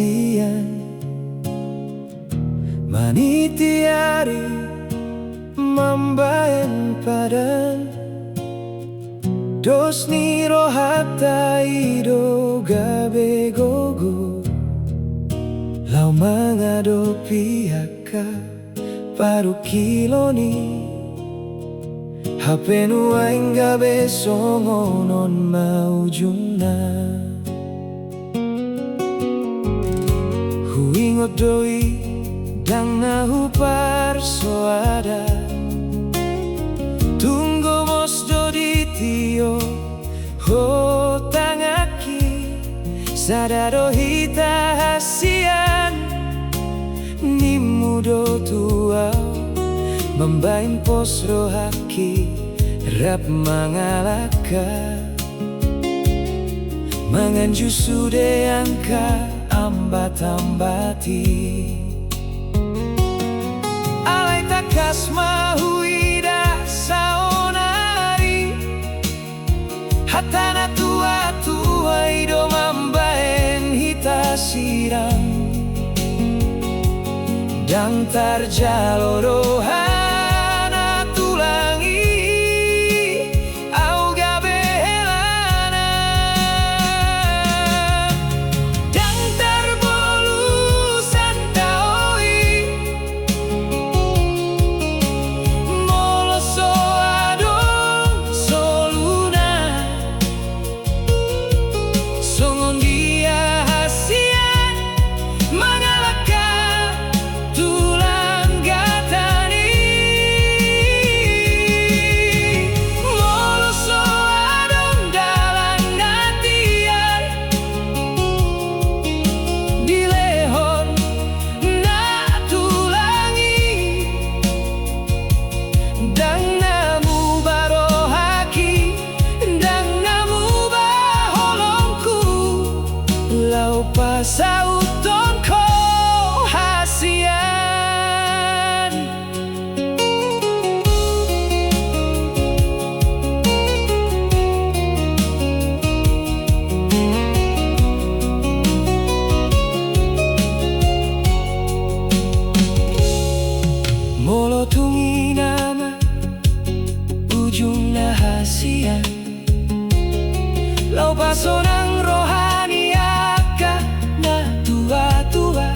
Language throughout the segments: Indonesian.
hasian manitiari mambayan padan dos niro hatta ido gabe gogo lau mangado pihaka paru kiloni hapenu aing gabe songonon maujuna huingot doi dang nahu parsoada tunggu mos dodi tio ho tangaki sadaro hita hasian nimudo tuau membain pos rohaki rap mangalaka manganju sude angka ambat-ambati alai takas mahuida saonari hatana tua ido mambaen hita siram dan tarjalo rohana tulangi au gabe helana dan terbolu santaoi moloso adong soluna songon dia hasian mangalaka tulang gatani moloso adong dalang natian dilehon na tulangi dang namu barohaki dang namu baholongku lau pasautonko hasian molo tungi nama ujung hasian lau pasonang rohani aka na tua-tua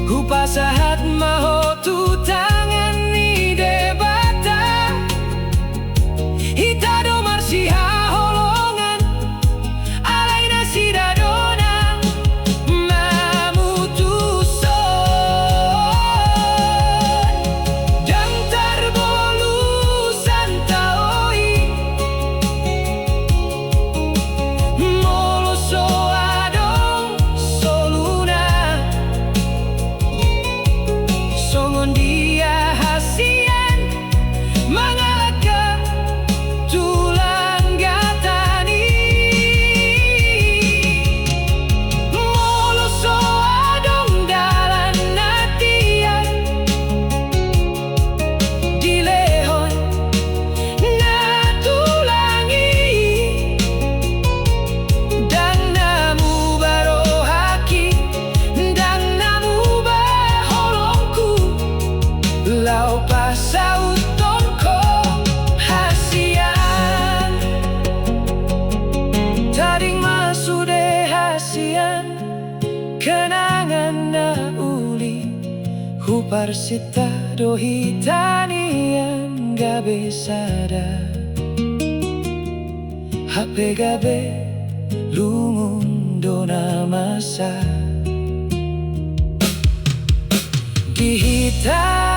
hupasahat mahotu tangan ni debata hitado marsiha holongan alaina sidadona mamutuson dan terbolu santaoi moloso adong soluna songon dia hasian mangalaka tulang gatani moloso adong dalan natian dilehon na tulangi dang namu barohaki dang namu baholongku lau pasautonko hasian taring masude hasian kenangan na uli huparsita dohitanian gabe sada hape gabe lungun dona masa dihita